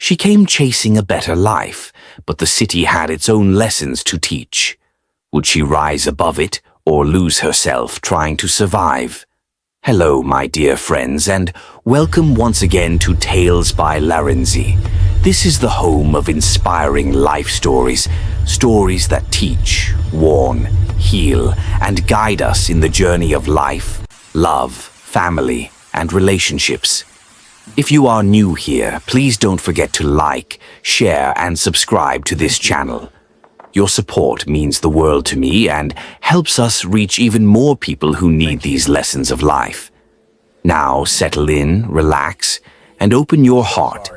She came chasing a better life, but the city had its own lessons to teach. Would she rise above it or lose herself trying to survive? Hello, my dear friends, and welcome once again to Tales by Larinzy. This is the home of inspiring life stories, stories that teach, warn, heal, and guide us in the journey of life, love, family, and relationships. If you are new here, please don't forget to like, share, and subscribe to this channel. Your support means the world to me and helps us reach even more people who need these lessons of life. Now settle in, relax, and open your heart,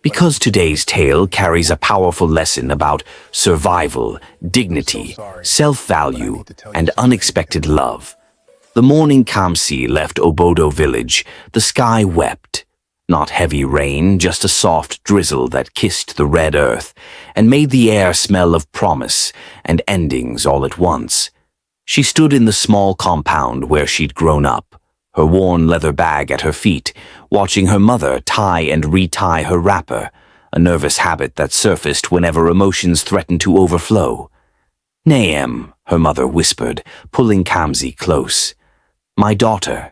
because today's tale carries a powerful lesson about survival, dignity, self-value, and unexpected love. The morning Kamsi left Obodo village, the sky wept. Not heavy rain, just a soft drizzle that kissed the red earth and made the air smell of promise and endings all at once. She stood in the small compound where she'd grown up, her worn leather bag at her feet, watching her mother tie and retie her wrapper, a nervous habit that surfaced whenever emotions threatened to overflow. "Naem," her mother whispered, pulling Kamsi close. "My daughter.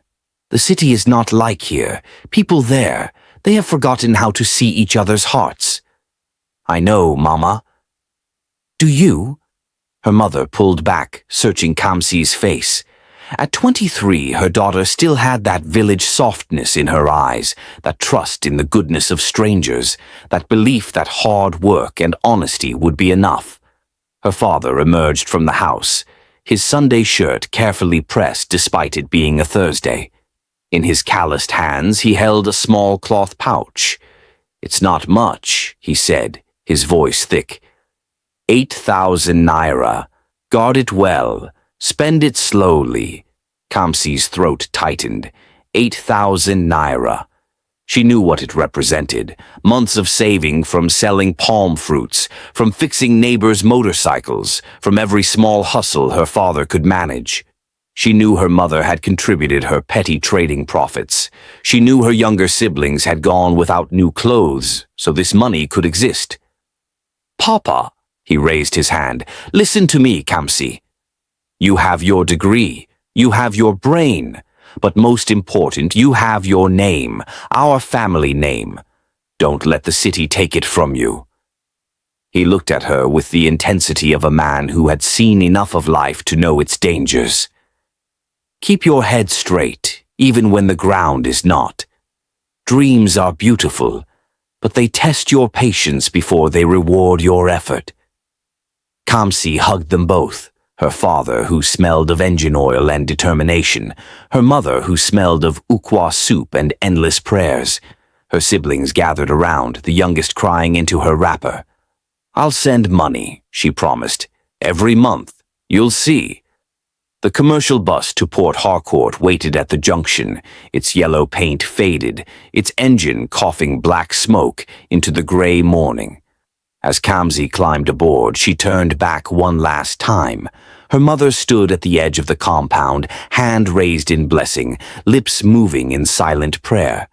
The city is not like here. People there, they have forgotten how to see each other's hearts." "I know, Mama." "Do you?" Her mother pulled back, searching Kamsi's face. At 23, her daughter still had that village softness in her eyes, that trust in the goodness of strangers, that belief that hard work and honesty would be enough. Her father emerged from the house, his Sunday shirt carefully pressed despite it being a Thursday. In his calloused hands, he held a small cloth pouch. "It's not much," he said, his voice thick. 8,000 naira. Guard it well. Spend it slowly." Kamsi's throat tightened. 8,000 naira. She knew what it represented. Months of saving from selling palm fruits, from fixing neighbors' motorcycles, from every small hustle her father could manage. She knew her mother had contributed her petty trading profits. She knew her younger siblings had gone without new clothes, so this money could exist. "Papa," he raised his hand, "listen to me, Kamsi. You have your degree, you have your brain, but most important, you have your name, our family name. Don't let the city take it from you." He looked at her with the intensity of a man who had seen enough of life to know its dangers. "Keep your head straight, even when the ground is not. Dreams are beautiful, but they test your patience before they reward your effort." Kamsi hugged them both, her father who smelled of engine oil and determination, her mother who smelled of ukwa soup and endless prayers. Her siblings gathered around, the youngest crying into her wrapper. "I'll send money," she promised. "Every month. You'll see." The commercial bus to Port Harcourt waited at the junction, its yellow paint faded, its engine coughing black smoke into the gray morning. As Kamsi climbed aboard, she turned back one last time. Her mother stood at the edge of the compound, hand raised in blessing, lips moving in silent prayer.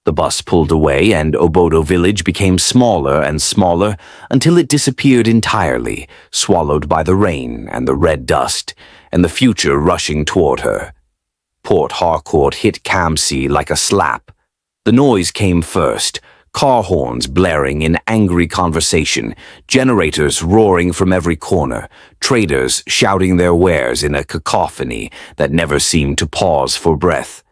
The bus pulled away and Obodo village became smaller and smaller until it disappeared entirely, swallowed by the rain and the red dust, and the future rushing toward her. Port Harcourt hit Kamsi like a slap. The noise came first, car horns blaring in angry conversation, generators roaring from every corner, traders shouting their wares in a cacophony that never seemed to pause for breath.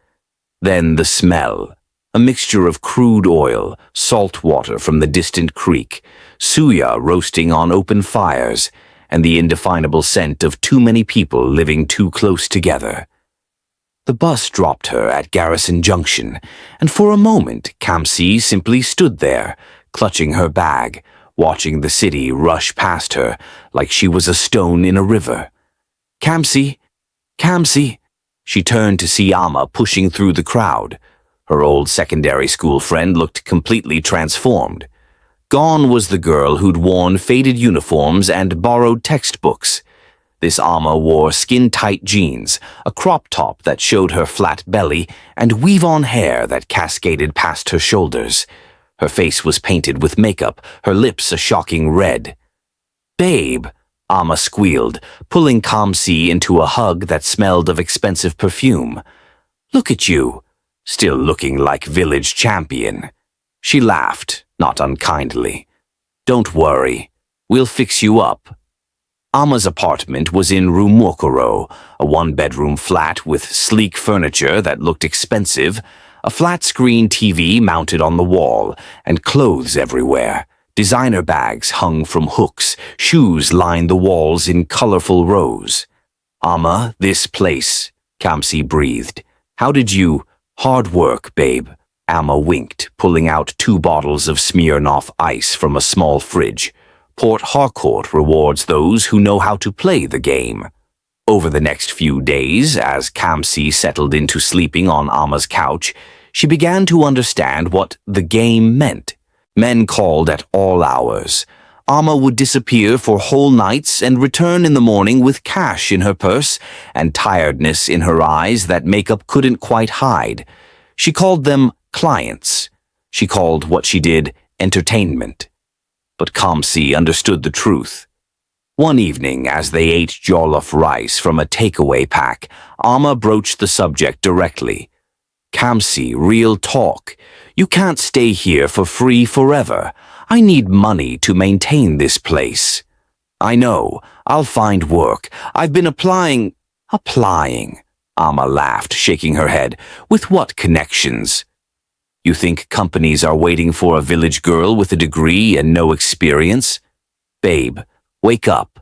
Then the smell. A mixture of crude oil, salt water from the distant creek, suya roasting on open fires, and the indefinable scent of too many people living too close together. The bus dropped her at Garrison Junction, and for a moment Kamsi simply stood there, clutching her bag, watching the city rush past her like she was a stone in a river. "Kamsi! Kamsi!" She turned to see Amma pushing through the crowd. Her old secondary school friend looked completely transformed. Gone was the girl who'd worn faded uniforms and borrowed textbooks. This Amma wore skin-tight jeans, a crop top that showed her flat belly, and weave-on hair that cascaded past her shoulders. Her face was painted with makeup, her lips a shocking red. "Babe," Amma squealed, pulling Kamsi into a hug that smelled of expensive perfume. "Look at you, still looking like village champion." She laughed, not unkindly. "Don't worry, we'll fix you up." Amma's apartment was in Rumokoro, a one-bedroom flat with sleek furniture that looked expensive, a flat-screen TV mounted on the wall, and clothes everywhere. Designer bags hung from hooks, shoes lined the walls in colorful rows. "Amma, this place," Kamsi breathed. "How did you—" "Hard work, babe." Amma winked, pulling out 2 bottles of Smirnoff Ice from a small fridge. "Port Harcourt rewards those who know how to play the game." Over the next few days, as Kamsi settled into sleeping on Amma's couch, she began to understand what the game meant. Men called at all hours. Amma would disappear for whole nights and return in the morning with cash in her purse and tiredness in her eyes that makeup couldn't quite hide. She called them clients. She called what she did entertainment. But Kamsi understood the truth. One evening, as they ate jollof rice from a takeaway pack, Amma broached the subject directly. "Kamsi, real talk. You can't stay here for free forever. I need money to maintain this place." "I know. I'll find work. I've been applying." "Applying?" Amma laughed, shaking her head. "With what connections?" "You think companies are waiting for a village girl with a degree and no experience?" "Babe, wake up.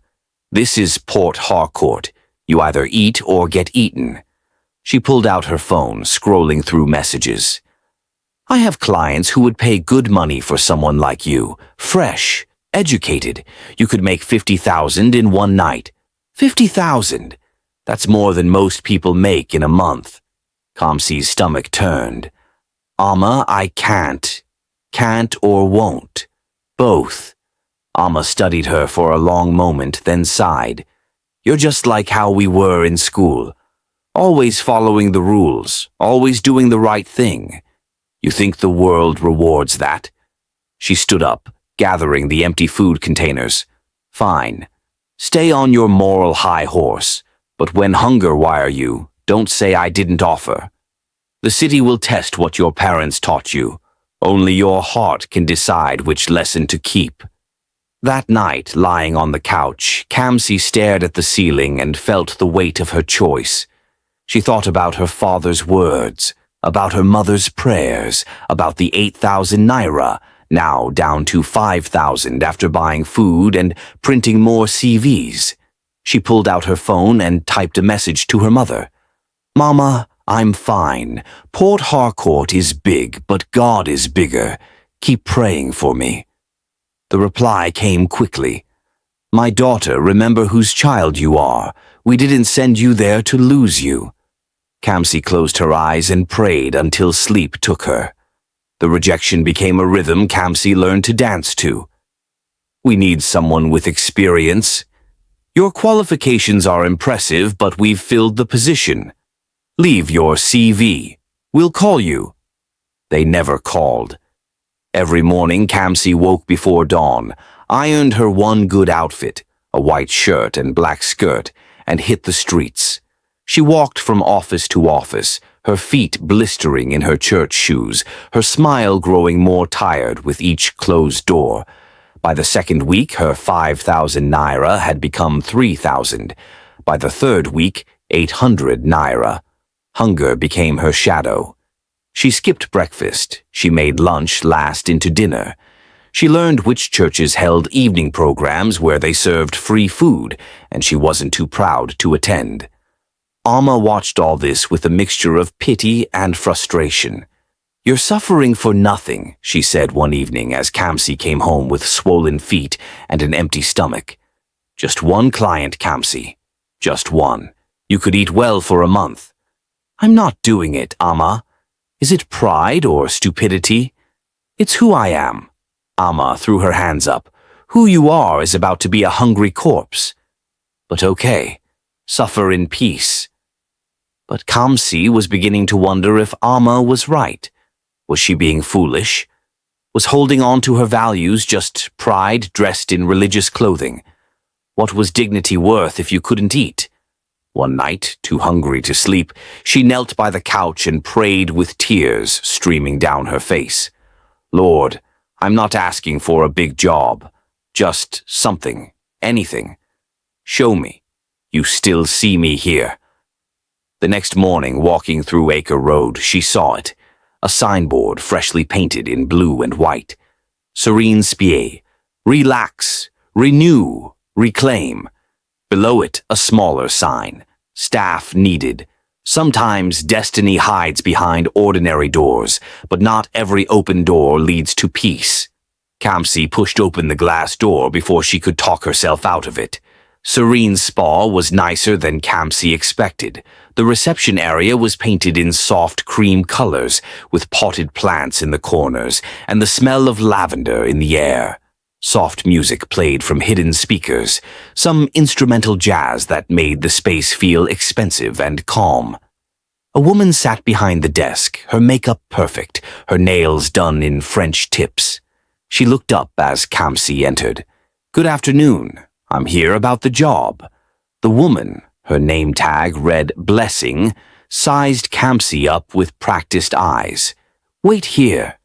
This is Port Harcourt. You either eat or get eaten." She pulled out her phone, scrolling through messages. "I have clients who would pay good money for someone like you. Fresh, educated. You could make 50,000 in one night." 50,000? That's more than most people make in a month. Kamsi's stomach turned. "Amma, I can't. Can't or won't. Both." Amma studied her for a long moment, then sighed. "You're just like how we were in school. Always following the rules, always doing the right thing. You think the world rewards that?" She stood up, gathering the empty food containers. "Fine. Stay on your moral high horse, but when hunger wire you, don't say I didn't offer. The city will test what your parents taught you. Only your heart can decide which lesson to keep." That night, lying on the couch, Kamsi stared at the ceiling and felt the weight of her choice. She thought about her father's words, about her mother's prayers, about the 8,000 naira, now down to 5,000 after buying food and printing more CVs. She pulled out her phone and typed a message to her mother. "Mama, I'm fine. Port Harcourt is big, but God is bigger. Keep praying for me." The reply came quickly. "My daughter, remember whose child you are. We didn't send you there to lose you." Kamsi closed her eyes and prayed until sleep took her. The rejection became a rhythm Kamsi learned to dance to. "We need someone with experience. Your qualifications are impressive, but we've filled the position. Leave your CV. We'll call you." They never called. Every morning, Kamsi woke before dawn, ironed her one good outfit, a white shirt and black skirt, and hit the streets. She walked from office to office, her feet blistering in her church shoes, her smile growing more tired with each closed door. By the second week, her 5,000 naira had become 3,000. By the third week, 800 naira. Hunger became her shadow. She skipped breakfast. She made lunch last into dinner. She learned which churches held evening programs where they served free food, and she wasn't too proud to attend. Amma watched all this with a mixture of pity and frustration. "You're suffering for nothing," she said one evening as Kamsi came home with swollen feet and an empty stomach. "Just one client, Kamsi. Just one. You could eat well for a month." "I'm not doing it, Amma. Is it pride or stupidity? It's who I am." Amma threw her hands up. "Who you are is about to be a hungry corpse. But okay, suffer in peace." But Kamsi was beginning to wonder if Amma was right. Was she being foolish? Was holding on to her values just pride dressed in religious clothing? What was dignity worth if you couldn't eat? One night, too hungry to sleep, she knelt by the couch and prayed with tears streaming down her face. Lord, I'm not asking for a big job. Just something, anything. Show me. You still see me here. The next morning, walking through Acre Road, she saw it. A signboard freshly painted in blue and white. Serene Spie. Relax. Renew. Reclaim. Below it, a smaller sign. Staff needed. Sometimes destiny hides behind ordinary doors, but not every open door leads to peace. Kamsi pushed open the glass door before she could talk herself out of it. Serene's spa was nicer than Kamsi expected. The reception area was painted in soft cream colors, with potted plants in the corners, and the smell of lavender in the air. Soft music played from hidden speakers, some instrumental jazz that made the space feel expensive and calm. A woman sat behind the desk, her makeup perfect, her nails done in French tips. She looked up as Kamsi entered. "Good afternoon. I'm here about the job." The woman, her name tag read Blessing, sized Kamsi up with practiced eyes. "Wait here."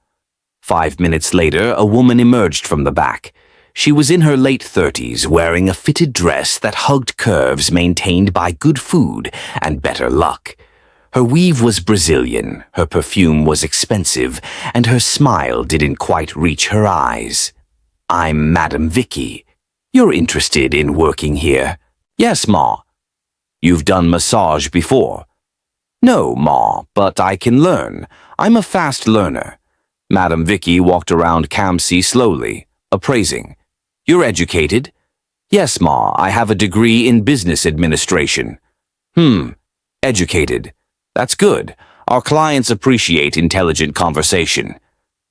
5 minutes later, a woman emerged from the back. She was in her late 30s, wearing a fitted dress that hugged curves maintained by good food and better luck. Her weave was Brazilian, her perfume was expensive, and her smile didn't quite reach her eyes. "I'm Madam Vicky. You're interested in working here?" "Yes, Ma." "You've done massage before?" "No, Ma, but I can learn. I'm a fast learner." Madam Vicky walked around Kamsi slowly, appraising. "You're educated?" "Yes, Ma, I have a degree in business administration." Educated. That's good. Our clients appreciate intelligent conversation."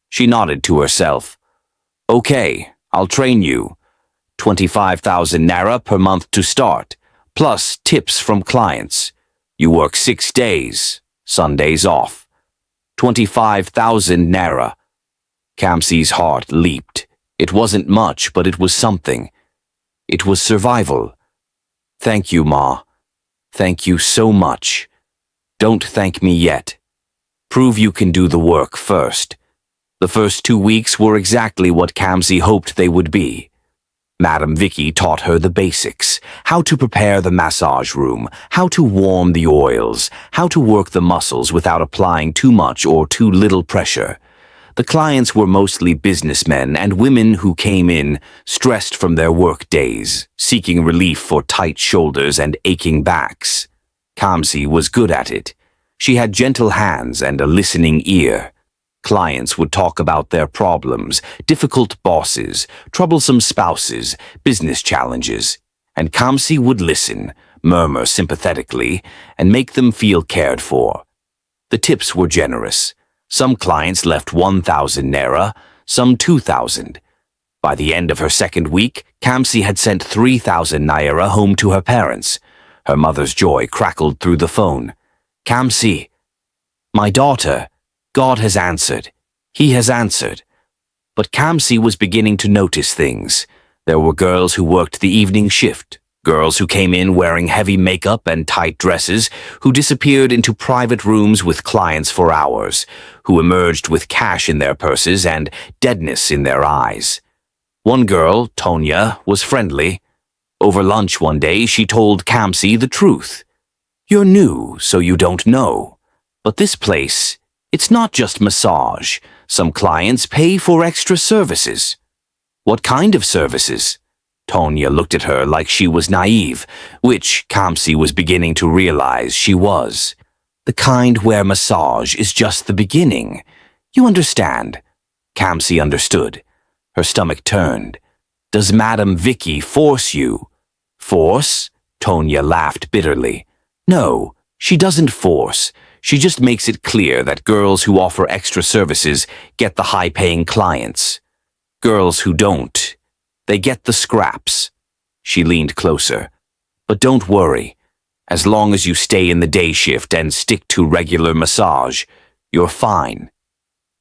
She nodded to herself. "Okay, I'll train you. 25,000 naira per month to start, plus tips from clients. You work 6 days, Sundays off. 25,000 naira. Kamsi's heart leaped. It wasn't much, but it was something. It was survival. "Thank you, Ma. Thank you so much. Don't thank me yet. Prove you can do the work first." The first 2 weeks were exactly what Kamsi hoped they would be. Madam Vicky taught her the basics, how to prepare the massage room, how to warm the oils, how to work the muscles without applying too much or too little pressure. The clients were mostly businessmen and women who came in, stressed from their work days, seeking relief for tight shoulders and aching backs. Kamsi was good at it. She had gentle hands and a listening ear. Clients would talk about their problems, difficult bosses, troublesome spouses, business challenges, and Kamsi would listen, murmur sympathetically, and make them feel cared for. The tips were generous. Some clients left 1,000 naira, some 2,000. By the end of her second week, Kamsi had sent 3,000 naira home to her parents. Her mother's joy crackled through the phone. "Kamsi, my daughter, God has answered. He has answered." But Kamsi was beginning to notice things. There were girls who worked the evening shift, girls who came in wearing heavy makeup and tight dresses, who disappeared into private rooms with clients for hours, who emerged with cash in their purses and deadness in their eyes. One girl, Tonya, was friendly. Over lunch one day, she told Kamsi the truth. "You're new, so you don't know. But this place, it's not just massage. Some clients pay for extra services." "What kind of services?" Tonya looked at her like she was naive, which Kamsi was beginning to realize she was. "The kind where massage is just the beginning. You understand." Kamsi understood. Her stomach turned. "Does Madam Vicky force you?" "Force?" Tonya laughed bitterly. "No, she doesn't force. She just makes it clear that girls who offer extra services get the high-paying clients. Girls who don't, they get the scraps." She leaned closer. "But don't worry. As long as you stay in the day shift and stick to regular massage, you're fine."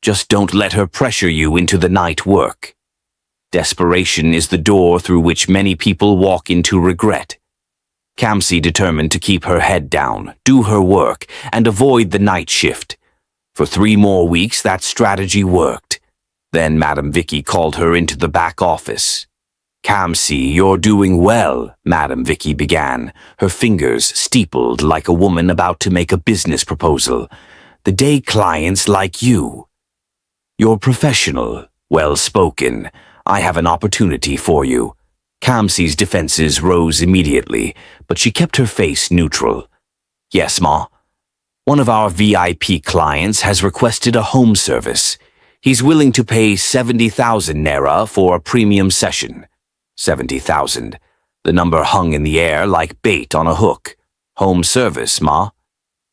Just don't let her pressure you into the night work. Desperation is the door through which many people walk into regret. Kamsi determined to keep her head down, do her work, and avoid the night shift. For 3 more weeks, that strategy worked. Then Madam Vicky called her into the back office. "Kamsi, you're doing well," Madam Vicky began, her fingers steepled like a woman about to make a business proposal. "The day clients like you. You're professional, well-spoken. I have an opportunity for you." Kamsi's defenses rose immediately, but she kept her face neutral. "Yes, Ma. One of our VIP clients has requested a home service. He's willing to pay 70,000 naira for a premium session." 70,000. The number hung in the air like bait on a hook. "Home service, Ma?"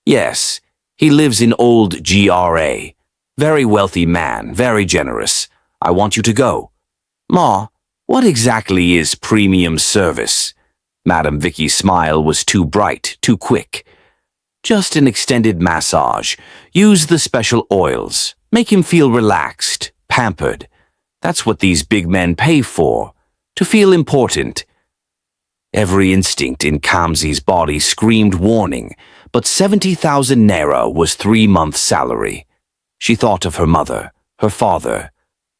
"Yes. He lives in old GRA. Very wealthy man, very generous. I want you to go." "Ma, what exactly is premium service?" Madam Vicky's smile was too bright, too quick. "Just an extended massage. Use the special oils. Make him feel relaxed, pampered. That's what these big men pay for, to feel important." Every instinct in Kamsi's body screamed warning, but 70,000 naira was 3 months' salary. She thought of her mother, her father,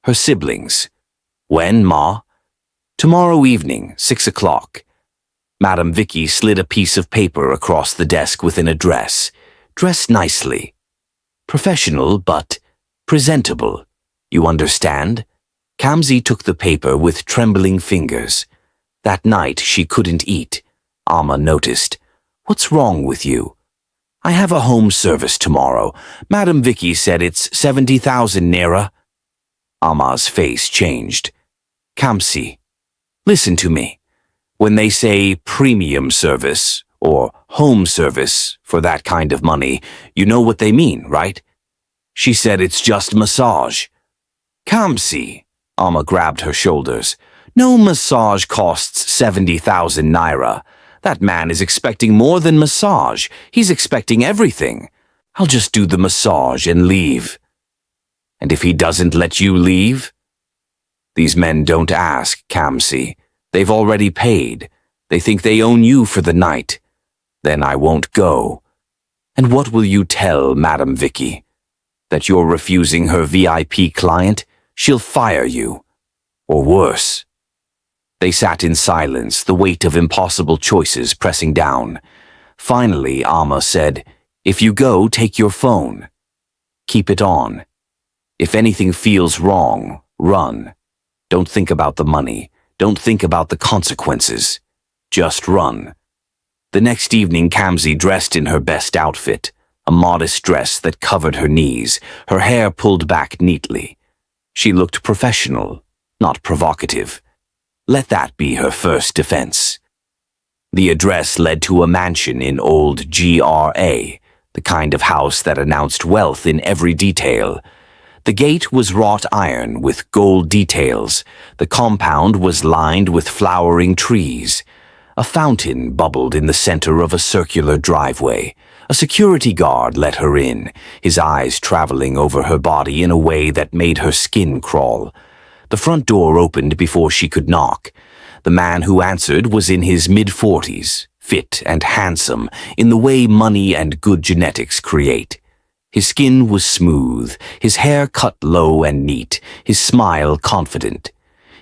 her siblings. "When, Ma?" "Tomorrow evening, 6 o'clock." Madam Vicky slid a piece of paper across the desk with an address. "Dress nicely. Professional, but presentable. You understand?" Kamsi took the paper with trembling fingers. That night she couldn't eat. Amma noticed. "What's wrong with you?" "I have a home service tomorrow. Madam Vicky said it's 70,000 naira." Amma's face changed. "Kamsi, listen to me. When they say premium service, or home service, for that kind of money, you know what they mean, right?" She said it's just massage. "Kamsi," Amma grabbed her shoulders. "No massage costs 70,000 naira. That man is expecting more than massage. He's expecting everything. I'll just do the massage and leave." "And if he doesn't let you leave?" "These men don't ask, Kamsi. They've already paid. They think they own you for the night. Then I won't go." "And what will you tell Madam Vicky? That you're refusing her VIP client? She'll fire you. Or worse." They sat in silence, the weight of impossible choices pressing down. Finally, Amma said, "If you go, take your phone. Keep it on. If anything feels wrong, run. Don't think about the money. Don't think about the consequences. Just run." The next evening, Kamsi dressed in her best outfit, a modest dress that covered her knees, her hair pulled back neatly. She looked professional, not provocative. Let that be her first defense. The address led to a mansion in old GRA, the kind of house that announced wealth in every detail. The gate was wrought iron with gold details. The compound was lined with flowering trees. A fountain bubbled in the center of a circular driveway. A security guard let her in, his eyes traveling over her body in a way that made her skin crawl. The front door opened before she could knock. The man who answered was in his mid-40s, fit and handsome in the way money and good genetics create. His skin was smooth, his hair cut low and neat, his smile confident.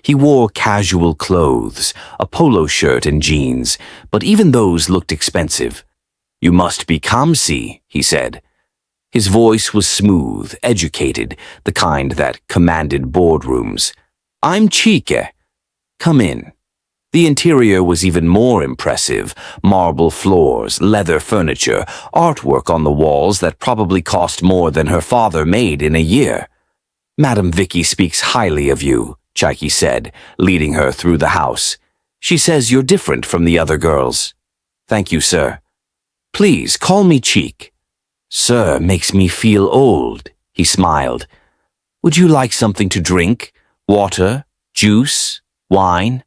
He wore casual clothes, a polo shirt and jeans, but even those looked expensive. "You must be Kamsi," he said. His voice was smooth, educated, the kind that commanded boardrooms. "I'm Chike. Come in." The interior was even more impressive. Marble floors, leather furniture, artwork on the walls that probably cost more than her father made in a year. "Madam Vicky speaks highly of you," Chike said, leading her through the house. "She says you're different from the other girls." "Thank you, sir." "Please, call me Cheek." "Sir makes me feel old," he smiled. "Would you like something to drink? Water? Juice? Wine?"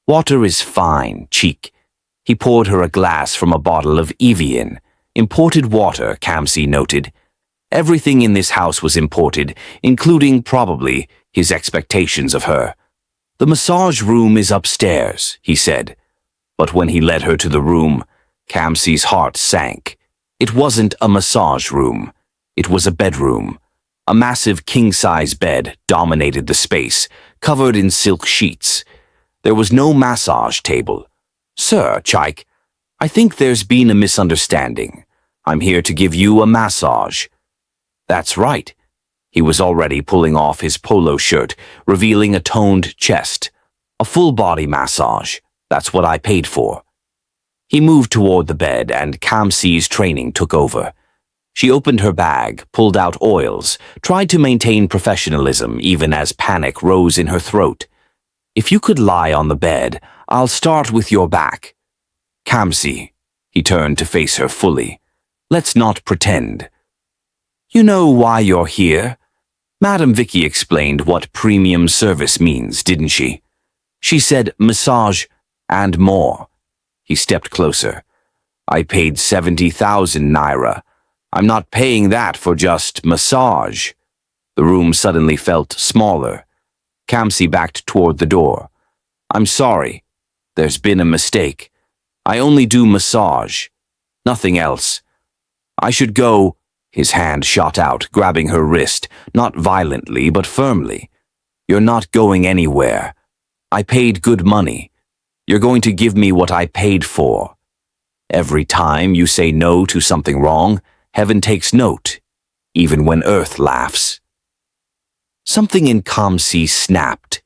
"Water is fine, Cheek." He poured her a glass from a bottle of Evian. Imported water, Kamsi noted. Everything in this house was imported, including, probably, his expectations of her. "The massage room is upstairs," he said. But when he led her to the room, Kamsi's heart sank. It wasn't a massage room. It was a bedroom. A massive king-size bed dominated the space, covered in silk sheets. There was no massage table. "Sir, Chike, I think there's been a misunderstanding. I'm here to give you a massage." "That's right." He was already pulling off his polo shirt, revealing a toned chest. "A full-body massage. That's what I paid for." He moved toward the bed, and Kamsi's training took over. She opened her bag, pulled out oils, tried to maintain professionalism even as panic rose in her throat. "If you could lie on the bed, I'll start with your back." "Kamsi," he turned to face her fully. "Let's not pretend. You know why you're here?" Madam Vicky explained what premium service means, didn't she? She said massage and more. He stepped closer. "I paid 70,000 naira. I'm not paying that for just massage." The room suddenly felt smaller. Kamsi backed toward the door. "I'm sorry. There's been a mistake. I only do massage. Nothing else. I should go." His hand shot out, grabbing her wrist, not violently but firmly. "You're not going anywhere. I paid good money. You're going to give me what I paid for. Every time you say no to something wrong, heaven takes note, even when earth laughs." Something in Kamsi snapped.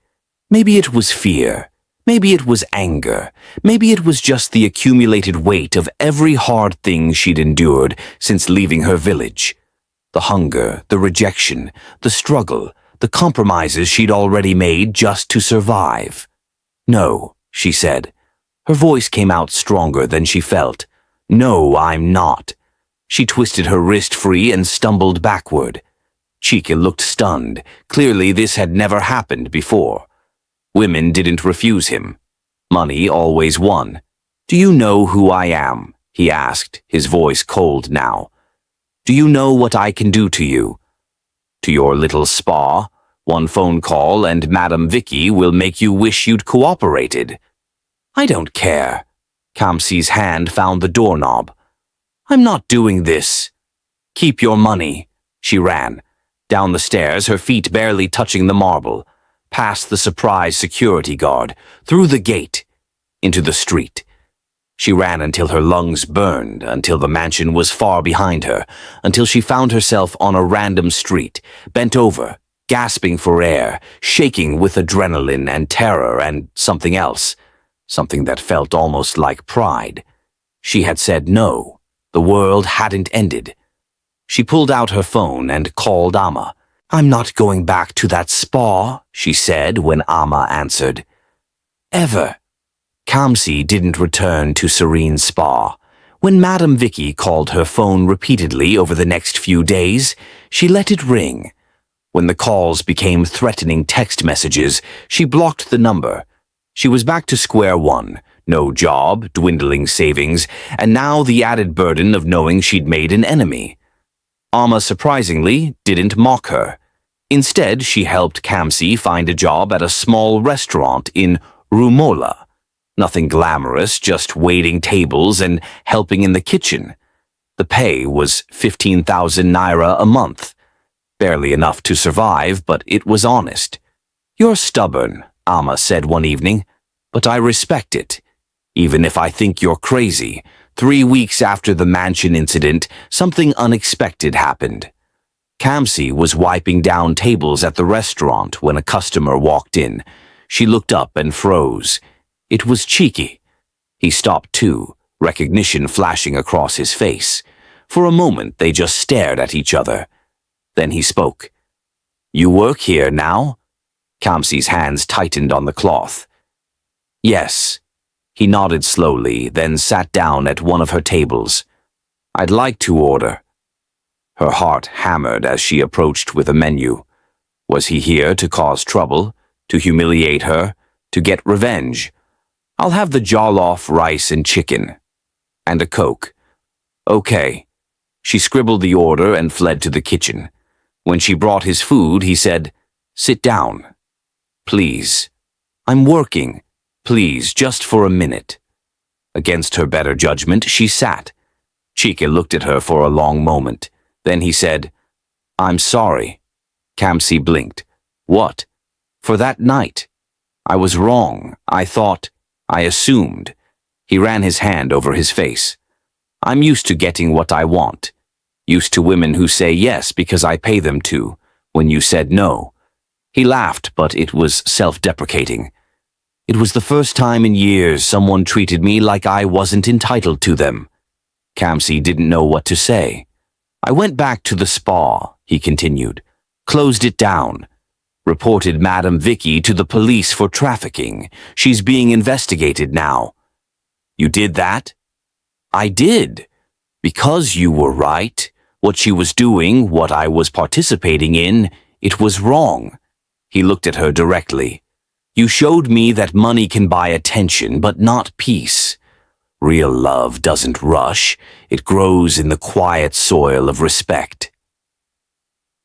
Maybe it was fear. Maybe it was anger. Maybe it was just the accumulated weight of every hard thing she'd endured since leaving her village. The hunger, the rejection, the struggle, the compromises she'd already made just to survive. "No," she said. Her voice came out stronger than she felt. "No, I'm not." She twisted her wrist free and stumbled backward. Chika looked stunned. Clearly this had never happened before. Women didn't refuse him. Money always won. "Do you know who I am?" he asked, his voice cold now. "Do you know what I can do to you? To your little spa, one phone call and Madam Vicky will make you wish you'd cooperated." "I don't care." Kamsi's hand found the doorknob. "I'm not doing this." "Keep your money." She ran. Down the stairs, her feet barely touching the marble. Past the surprised security guard, through the gate, into the street. She ran until her lungs burned, until the mansion was far behind her, until she found herself on a random street, bent over, gasping for air, shaking with adrenaline and terror and something else, something that felt almost like pride. She had said no. The world hadn't ended. She pulled out her phone and called Amma. "I'm not going back to that spa," she said when Amma answered. "Ever." Kamsi didn't return to Serene's spa. When Madam Vicky called her phone repeatedly over the next few days, she let it ring. When the calls became threatening text messages, she blocked the number. She was back to square one. No job, dwindling savings, and now the added burden of knowing she'd made an enemy. Amma, surprisingly, didn't mock her. Instead, she helped Kamsi find a job at a small restaurant in Rumola. Nothing glamorous, just waiting tables and helping in the kitchen. The pay was 15,000 naira a month. Barely enough to survive, but it was honest. "You're stubborn," Amma said one evening, "but I respect it. Even if I think you're crazy." 3 weeks after the mansion incident, something unexpected happened. Kamsi was wiping down tables at the restaurant when a customer walked in. She looked up and froze. It was Cheeky. He stopped too, recognition flashing across his face. For a moment they just stared at each other. Then he spoke. "You work here now?" Kamsi's hands tightened on the cloth. "Yes." He nodded slowly, then sat down at one of her tables. "I'd like to order." Her heart hammered as she approached with a menu. Was he here to cause trouble, to humiliate her, to get revenge? "I'll have the jollof rice and chicken." "And a Coke." "Okay." She scribbled the order and fled to the kitchen. When she brought his food, he said, "Sit down. Please. I'm working. Please, just for a minute." Against her better judgment, she sat. Chika looked at her for a long moment. Then he said, "I'm sorry." Kamsi blinked. "What?" "For that night. I was wrong. I assumed." He ran his hand over his face. "I'm used to getting what I want. Used to women who say yes because I pay them to, when you said no." He laughed, but it was self-deprecating. "It was the first time in years someone treated me like I wasn't entitled to them." Kamsi didn't know what to say. "I went back to the spa," he continued. "Closed it down. Reported Madam Vicky to the police for trafficking. She's being investigated now." "You did that?" "I did. Because you were right. What she was doing, what I was participating in, it was wrong." He looked at her directly. "You showed me that money can buy attention, but not peace. Real love doesn't rush. It grows in the quiet soil of respect."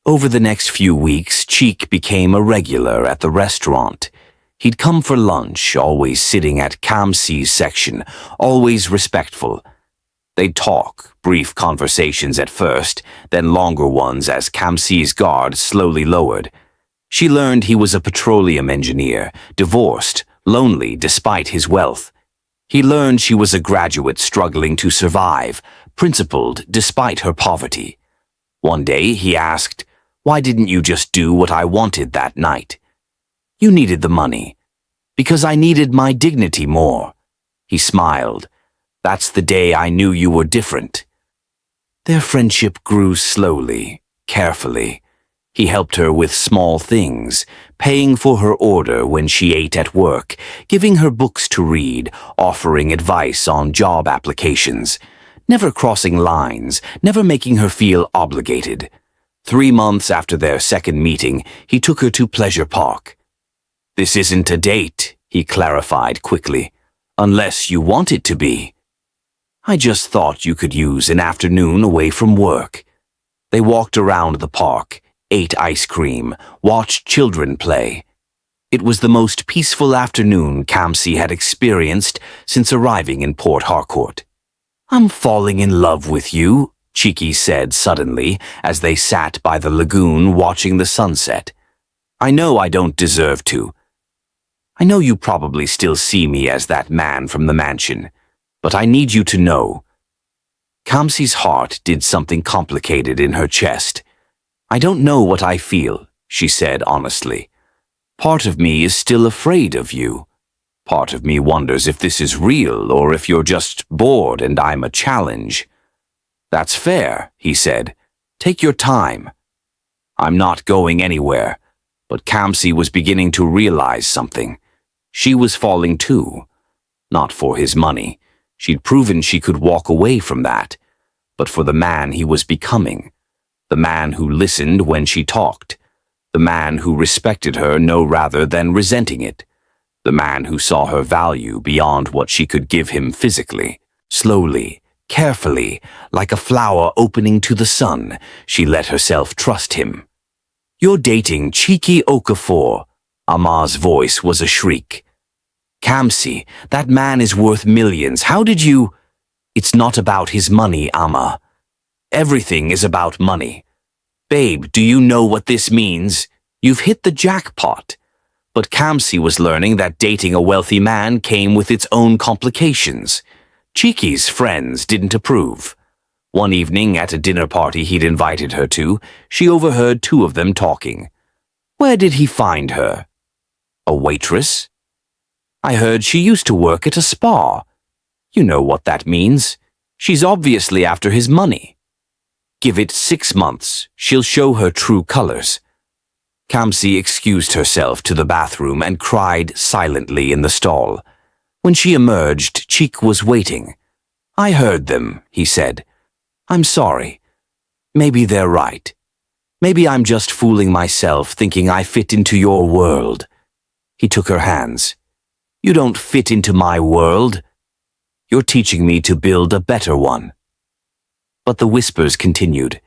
Over the next few weeks, Cheek became a regular at the restaurant. He'd come for lunch, always sitting at Kamsi's section, always respectful. They'd talk, brief conversations at first, then longer ones as Kamsi's guard slowly lowered. She learned he was a petroleum engineer, divorced, lonely despite his wealth. He learned she was a graduate struggling to survive, principled despite her poverty. One day he asked, "Why didn't you just do what I wanted that night?" "You needed the money." "Because I needed my dignity more." He smiled. "That's the day I knew you were different." Their friendship grew slowly, carefully. He helped her with small things, paying for her order when she ate at work, giving her books to read, offering advice on job applications, never crossing lines, never making her feel obligated. 3 months after their second meeting, he took her to Pleasure Park. "This isn't a date," he clarified quickly, "unless you want it to be." "I just thought you could use an afternoon away from work." They walked around the park, ate ice cream, watched children play. It was the most peaceful afternoon Kamsi had experienced since arriving in Port Harcourt. "I'm falling in love with you," Cheeky said suddenly as they sat by the lagoon watching the sunset. "I know I don't deserve to. I know you probably still see me as that man from the mansion, but I need you to know." Kamsi's heart did something complicated in her chest. "I don't know what I feel," she said honestly. "Part of me is still afraid of you. Part of me wonders if this is real or if you're just bored and I'm a challenge." "That's fair," he said. "Take your time." "I'm not going anywhere." But Kamsi was beginning to realize something. She was falling too. Not for his money. She'd proven she could walk away from that. But for the man he was becoming. The man who listened when she talked. The man who respected her no rather than resenting it. The man who saw her value beyond what she could give him physically. Slowly, carefully, like a flower opening to the sun, she let herself trust him. "You're dating Cheeky Okafor." Amma's voice was a shriek. "Kamsi, that man is worth millions. How did you—" "It's not about his money, Amma. Everything is about money. Babe, do you know what this means? You've hit the jackpot." But Kamsi was learning that dating a wealthy man came with its own complications. Cheeky's friends didn't approve. One evening at a dinner party he'd invited her to, she overheard 2 of them talking. "Where did he find her?" "A waitress?" "I heard she used to work at a spa." "You know what that means. She's obviously after his money." "Give it 6 months. She'll show her true colors." Kamsi excused herself to the bathroom and cried silently in the stall. When she emerged, Cheek was waiting. "I heard them," he said. "I'm sorry. Maybe they're right. Maybe I'm just fooling myself thinking I fit into your world." He took her hands. "You don't fit into my world. You're teaching me to build a better one." But the whispers continued.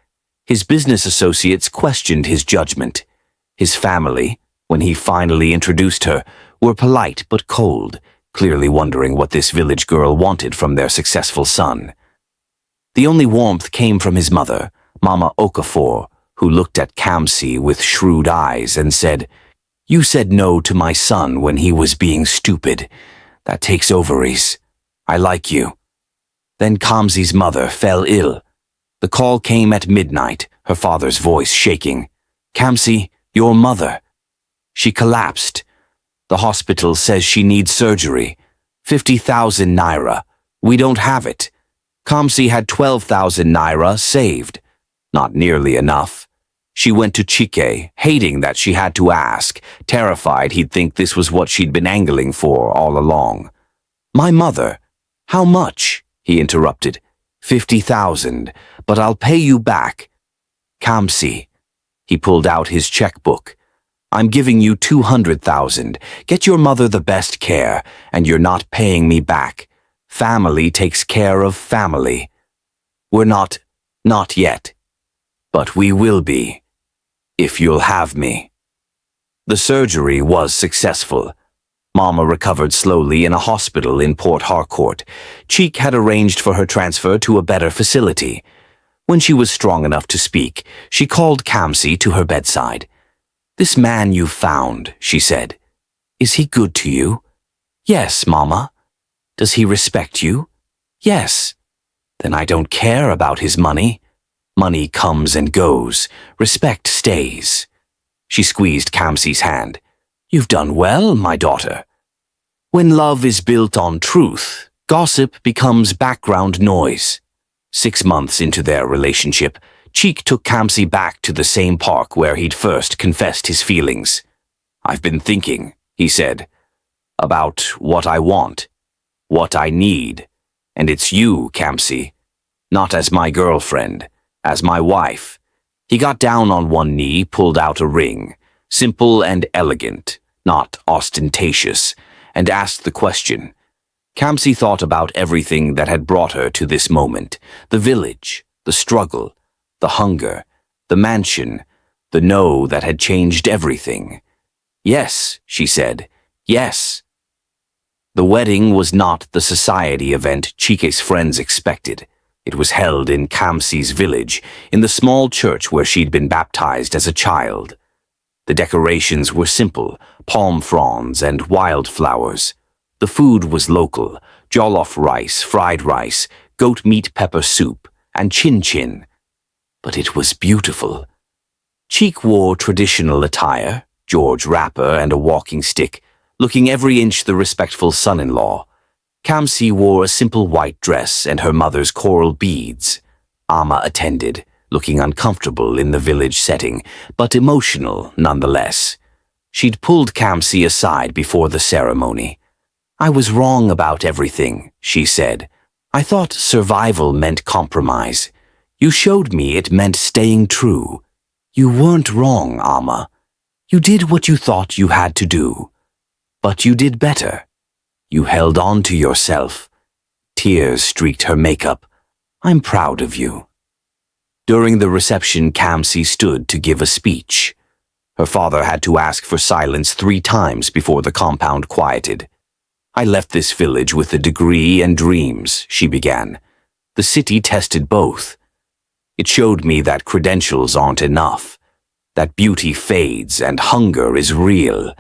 His business associates questioned his judgment. His family, when he finally introduced her, were polite but cold, clearly wondering what this village girl wanted from their successful son. The only warmth came from his mother, Mama Okafor, who looked at Kamsi with shrewd eyes and said, "You said no to my son when he was being stupid. That takes ovaries. I like you." Then Kamsi's mother fell ill. The call came at midnight, her father's voice shaking. "Kamsi, your mother." She collapsed. The hospital says she needs surgery. 50,000 naira. We don't have it. Kamsi had 12,000 naira saved. Not nearly enough. She went to Chike, hating that she had to ask, terrified he'd think this was what she'd been angling for all along. "My mother. How much?" he interrupted. 50,000, but I'll pay you back. Kamsi. He pulled out his checkbook. "I'm giving you 200,000. Get your mother the best care, and you're not paying me back. Family takes care of family. We're not yet. But we will be, if you'll have me." The surgery was successful. Mama recovered slowly in a hospital in Port Harcourt. Cheek had arranged for her transfer to a better facility. When she was strong enough to speak, she called Kamsi to her bedside. "This man you found," she said. "Is he good to you?" "Yes, Mama." "Does he respect you?" "Yes." "Then I don't care about his money. Money comes and goes. Respect stays." She squeezed Kamsi's hand. "You've done well, my daughter." When love is built on truth, gossip becomes background noise. 6 months into their relationship, Cheek took Kamsi back to the same park where he'd first confessed his feelings. "I've been thinking," he said, "about what I want, what I need, and it's you, Kamsi. Not as my girlfriend, as my wife." He got down on one knee, pulled out a ring, simple and elegant, not ostentatious, and asked the question. Kamsi thought about everything that had brought her to this moment: the village, the struggle, the hunger, the mansion, the no that had changed everything. "Yes," she said, "yes." The wedding was not the society event Chike's friends expected. It was held in Kamsi's village, in the small church where she'd been baptized as a child. The decorations were simple, palm fronds and wildflowers. The food was local: jollof rice, fried rice, goat meat pepper soup, and chin-chin. But it was beautiful. Cheek wore traditional attire, George wrapper and a walking stick, looking every inch the respectful son-in-law. Kamsi wore a simple white dress and her mother's coral beads. Amma attended, looking uncomfortable in the village setting, but emotional nonetheless. She'd pulled Kamsi aside before the ceremony. "I was wrong about everything," she said. "I thought survival meant compromise. You showed me it meant staying true. You weren't wrong, Amma. You did what you thought you had to do. But you did better. You held on to yourself." Tears streaked her makeup. "I'm proud of you." During the reception, Kamsi stood to give a speech. Her father had to ask for silence 3 times before the compound quieted. "I left this village with a degree and dreams," she began. "The city tested both. It showed me that credentials aren't enough, that beauty fades and hunger is real,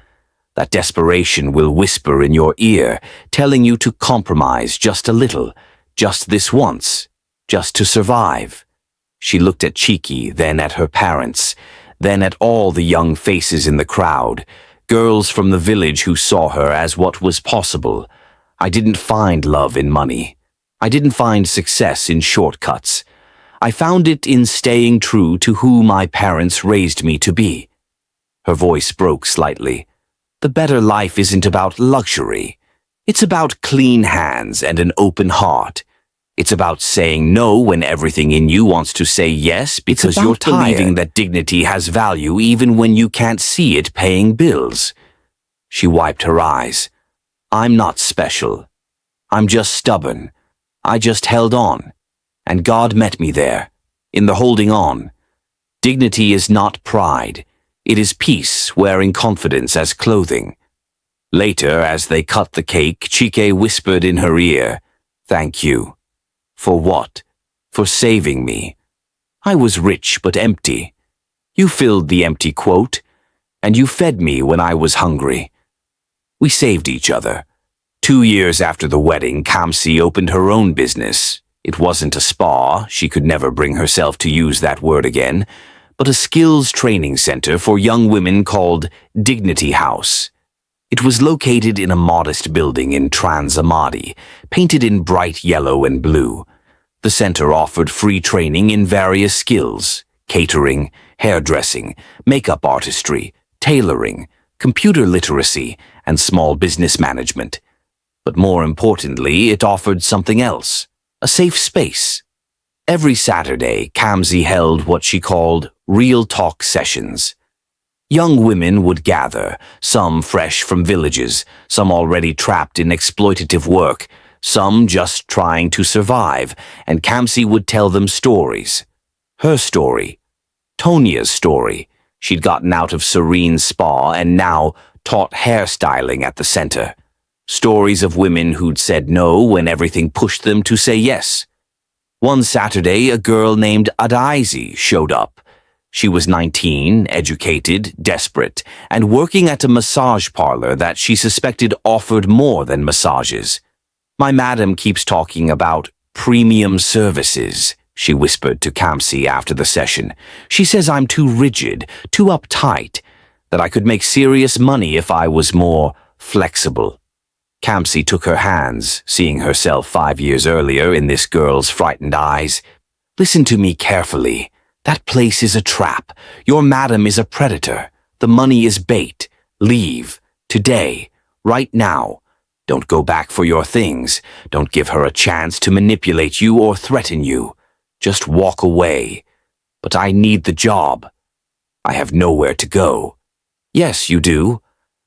that desperation will whisper in your ear, telling you to compromise just a little, just this once, just to survive." She looked at Cheeky, then at her parents, then at all the young faces in the crowd, girls from the village who saw her as what was possible. "I didn't find love in money. I didn't find success in shortcuts. I found it in staying true to who my parents raised me to be." Her voice broke slightly. "The better life isn't about luxury. It's about clean hands and an open heart. It's about saying no when everything in you wants to say yes, because you're believing that dignity has value even when you can't see it paying bills." She wiped her eyes. "I'm not special. I'm just stubborn. I just held on. And God met me there, in the holding on. Dignity is not pride. It is peace wearing confidence as clothing. Later, as they cut the cake, Chike whispered in her ear, "Thank you." For what? For saving me. I was rich but empty. You filled the empty quote, and you fed me when I was hungry. We saved each other. 2 years after the wedding, Kamsi opened her own business. It wasn't a spa, she could never bring herself to use that word again, but a skills training center for young women called Dignity House. It was located in a modest building in Trans Amadi, painted in bright yellow and blue. The center offered free training in various skills: catering, hairdressing, makeup artistry, tailoring, computer literacy, and small business management. But more importantly, it offered something else: a safe space. Every Saturday, Kamsi held what she called real talk sessions. Young women would gather, some fresh from villages, some already trapped in exploitative work, some just trying to survive, and Kamsi would tell them stories. Her story, Tonia's story. She'd gotten out of Serene's spa and now taught hairstyling at the center. Stories of women who'd said no when everything pushed them to say yes. One Saturday, a girl named Adaizi showed up. She was 19, educated, desperate, and working at a massage parlor that she suspected offered more than massages. "My madam keeps talking about premium services," she whispered to Kamsi after the session. "She says I'm too rigid, too uptight, that I could make serious money if I was more flexible." Kamsi took her hands, seeing herself 5 years earlier in this girl's frightened eyes. "Listen to me carefully. That place is a trap. Your madam is a predator. The money is bait. Leave. Today. Right now. Don't go back for your things. Don't give her a chance to manipulate you or threaten you. Just walk away. But I need the job. I have nowhere to go." "Yes, you do.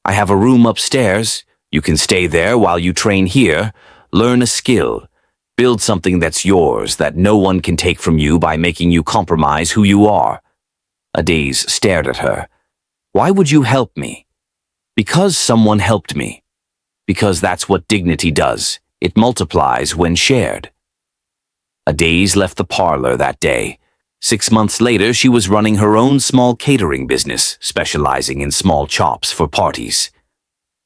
I have a room upstairs. You can stay there while you train here. Learn a skill. Build something that's yours, that no one can take from you by making you compromise who you are." Adaiz stared at her. "Why would you help me?" "Because someone helped me. Because that's what dignity does. It multiplies when shared." Adaiz left the parlor that day. 6 months later, she was running her own small catering business, specializing in small chops for parties.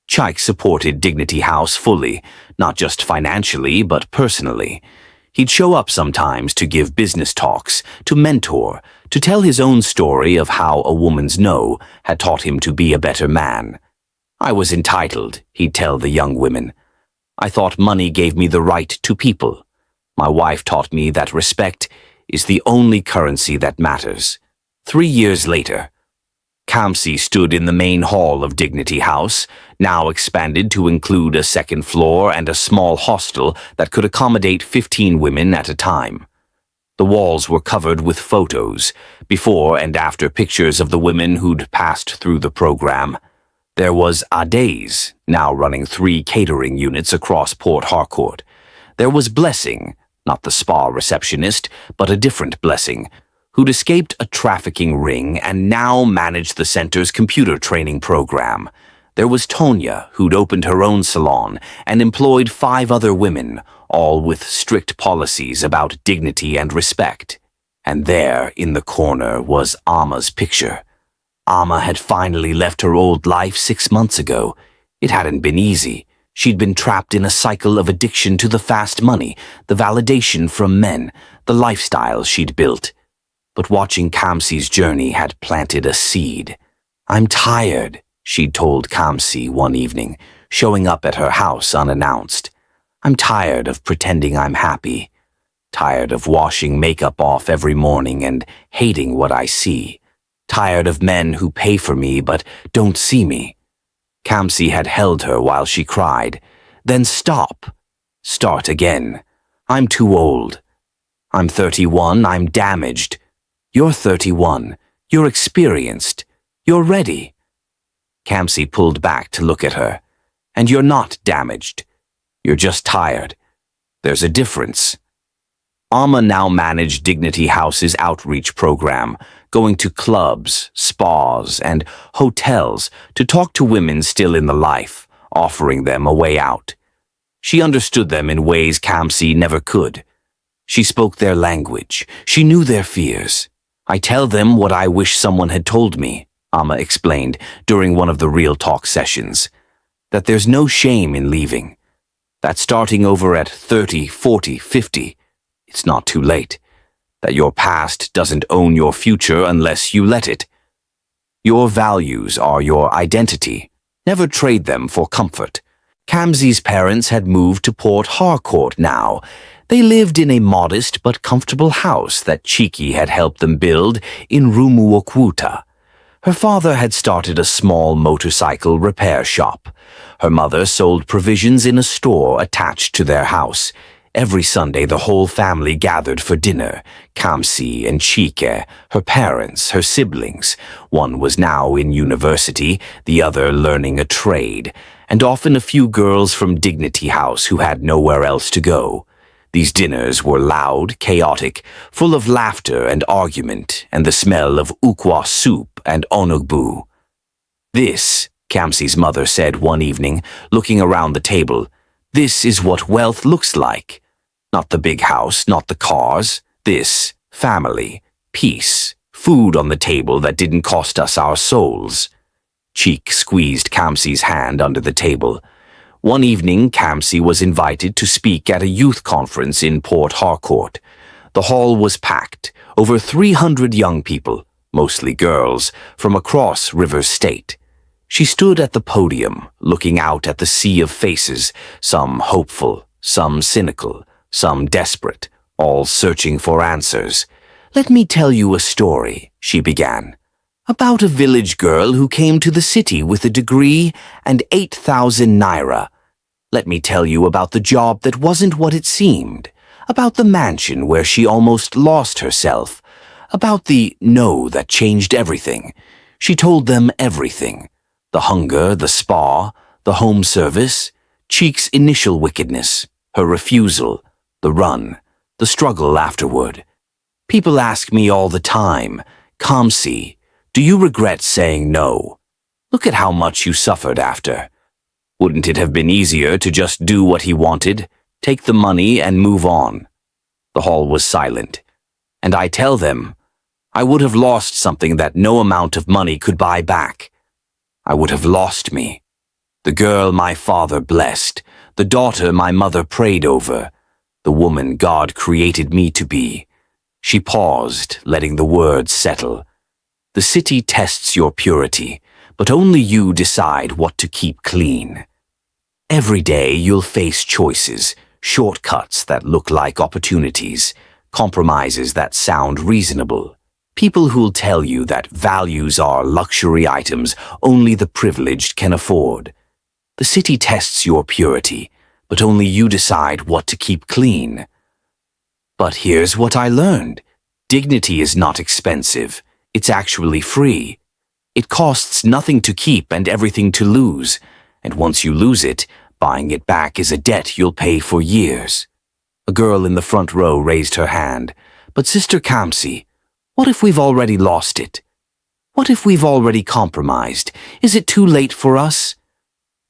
Chike supported Dignity House fully, not just financially, but personally. He'd show up sometimes to give business talks, to mentor, to tell his own story of how a woman's no had taught him to be a better man. "I was entitled," he'd tell the young women. "I thought money gave me the right to people. My wife taught me that respect is the only currency that matters." 3 years later, Kamsi stood in the main hall of Dignity House, now expanded to include a second floor and a small hostel that could accommodate 15 women at a time. The walls were covered with photos, before and after pictures of the women who'd passed through the program. There was Adaiz, now running 3 catering units across Port Harcourt. There was Blessing, not the spa receptionist, but a different Blessing, who'd escaped a trafficking ring and now managed the center's computer training program. There was Tonia, who'd opened her own salon and employed 5 other women, all with strict policies about dignity and respect. And there, in the corner, was Amma's picture. Amma had finally left her old life 6 months ago. It hadn't been easy. She'd been trapped in a cycle of addiction to the fast money, the validation from men, the lifestyle she'd built. But watching Kamsi's journey had planted a seed. "I'm tired," she'd told Kamsi one evening, showing up at her house unannounced. "I'm tired of pretending I'm happy. Tired of washing makeup off every morning and hating what I see. Tired of men who pay for me but don't see me." Kamsi had held her while she cried. "Then stop. Start again. I'm too old. I'm 31, I'm damaged. You're 31. You're experienced. You're ready." Kamsi pulled back to look at her. "And you're not damaged. You're just tired. There's a difference." Amma now managed Dignity House's outreach program, going to clubs, spas, and hotels to talk to women still in the life, offering them a way out. She understood them in ways Kamsi never could. She spoke their language. She knew their fears. "I tell them what I wish someone had told me," Amma explained during one of the Real Talk sessions. "That there's no shame in leaving. That starting over at 30, 40, 50, it's not too late. That your past doesn't own your future unless you let it. Your values are your identity. Never trade them for comfort." Kamsi's parents had moved to Port Harcourt now. They lived in a modest but comfortable house that Chiki had helped them build in Rumuokwuta. Her father had started a small motorcycle repair shop. Her mother sold provisions in a store attached to their house. Every Sunday the whole family gathered for dinner. Kamsi and Chike, her parents, her siblings. One was now in university, the other learning a trade, and often a few girls from Dignity House who had nowhere else to go. These dinners were loud, chaotic, full of laughter and argument, and the smell of ukwa soup and onugbu. "This," Kamsi's mother said one evening, looking around the table, "this is what wealth looks like. Not the big house, not the cars. This, family, peace, food on the table that didn't cost us our souls." Cheek squeezed Kamsi's hand under the table. One evening, Kamsi was invited to speak at a youth conference in Port Harcourt. The hall was packed, over 300 young people, mostly girls, from across Rivers State. She stood at the podium, looking out at the sea of faces, some hopeful, some cynical, some desperate, all searching for answers. "Let me tell you a story," she began, "about a village girl who came to the city with a degree and 8,000 naira. Let me tell you about the job that wasn't what it seemed, about the mansion where she almost lost herself, about the no that changed everything." She told them everything. The hunger, the spa, the home service, Cheek's initial wickedness, her refusal, the run, the struggle afterward. "People ask me all the time, 'Kamsi, do you regret saying no? Look at how much you suffered after. Wouldn't it have been easier to just do what he wanted, take the money and move on?' The hall was silent. And I tell them, I would have lost something that no amount of money could buy back. I would have lost me. The girl my father blessed, the daughter my mother prayed over, the woman God created me to be." She paused, letting the words settle. "The city tests your purity, but only you decide what to keep clean. Every day you'll face choices, shortcuts that look like opportunities, compromises that sound reasonable. People who'll tell you that values are luxury items only the privileged can afford. The city tests your purity, but only you decide what to keep clean. But here's what I learned. Dignity is not expensive. It's actually free. It costs nothing to keep and everything to lose, and once you lose it, buying it back is a debt you'll pay for years." A girl in the front row raised her hand. "But Sister Kamsi, what if we've already lost it? What if we've already compromised? Is it too late for us?"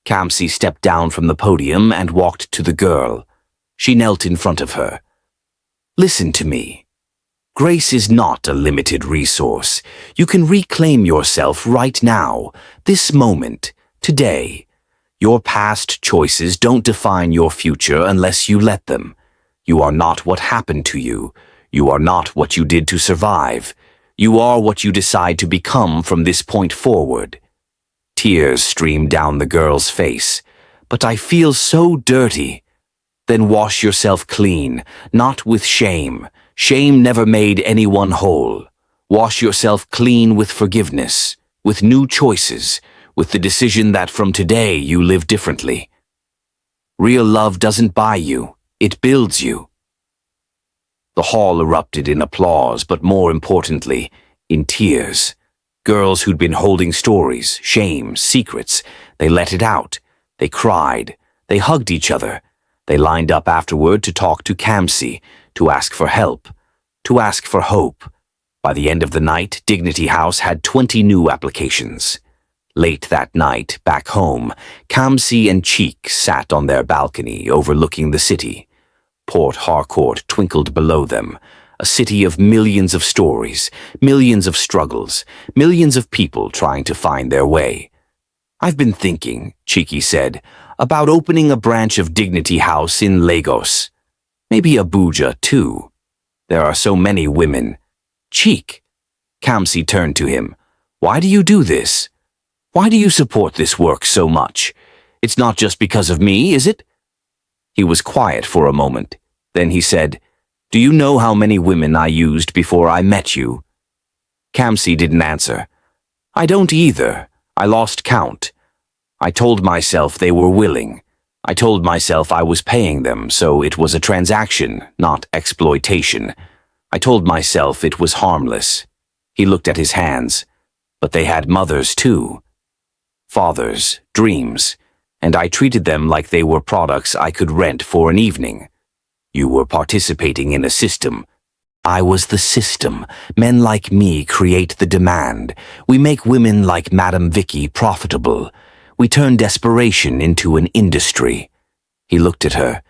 Kamsi stepped down from the podium and walked to the girl. She knelt in front of her. "Listen to me. Grace is not a limited resource. You can reclaim yourself right now, this moment, today. Your past choices don't define your future unless you let them. You are not what happened to you. You are not what you did to survive. You are what you decide to become from this point forward." Tears streamed down the girl's face. "But I feel so dirty." "Then wash yourself clean, not with shame. Shame never made anyone whole. Wash yourself clean with forgiveness, with new choices, with the decision that from today you live differently. Real love doesn't buy you, it builds you." The hall erupted in applause, but more importantly, in tears. Girls who'd been holding stories, shame, secrets, they let it out. They cried. They hugged each other. They lined up afterward to talk to Kamsi, to ask for help, to ask for hope. By the end of the night, Dignity House had 20 new applications. Late that night, back home, Kamsi and Cheek sat on their balcony overlooking the city. Port Harcourt twinkled below them, a city of millions of stories, millions of struggles, millions of people trying to find their way. "I've been thinking," Cheeky said, "about opening a branch of Dignity House in Lagos. Maybe Abuja, too. There are so many women." "Cheek," Kamsi turned to him, "why do you do this? Why do you support this work so much? It's not just because of me, is it?" He was quiet for a moment. Then he said, "Do you know how many women I used before I met you?" Kamsi didn't answer. "I don't either. I lost count. I told myself they were willing. I told myself I was paying them, so it was a transaction, not exploitation. I told myself it was harmless." He looked at his hands. "But they had mothers too. Fathers, dreams, and I treated them like they were products I could rent for an evening. You were participating in a system. I was the system. Men like me create the demand. We make women like Madam Vicky profitable. We turn desperation into an industry." He looked at her.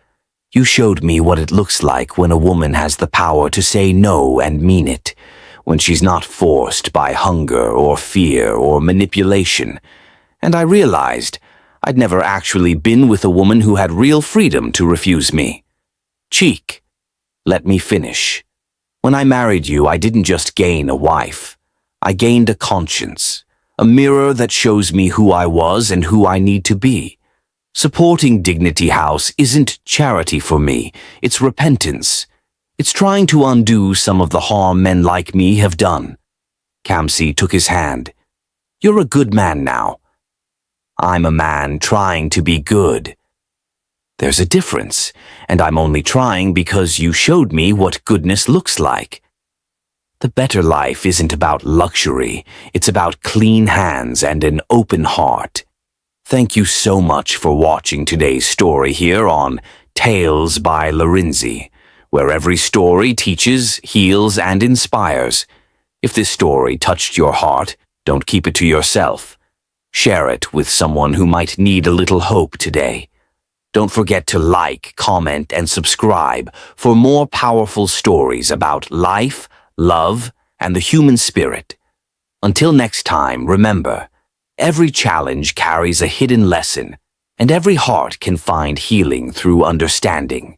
"You showed me what it looks like when a woman has the power to say no and mean it, when she's not forced by hunger or fear or manipulation. And I realized I'd never actually been with a woman who had real freedom to refuse me. Cheek, let me finish. When I married you, I didn't just gain a wife. I gained a conscience, a mirror that shows me who I was and who I need to be. Supporting Dignity House isn't charity for me, it's repentance. It's trying to undo some of the harm men like me have done." Kamsi took his hand. "You're a good man now." "I'm a man trying to be good." "There's a difference, and I'm only trying because you showed me what goodness looks like. The better life isn't about luxury, it's about clean hands and an open heart." Thank you so much for watching today's story here on Tales by Larinzy, where every story teaches, heals, and inspires. If this story touched your heart, don't keep it to yourself. Share it with someone who might need a little hope today. Don't forget to like, comment, and subscribe for more powerful stories about life, love, and the human spirit. Until next time, remember, every challenge carries a hidden lesson, and every heart can find healing through understanding.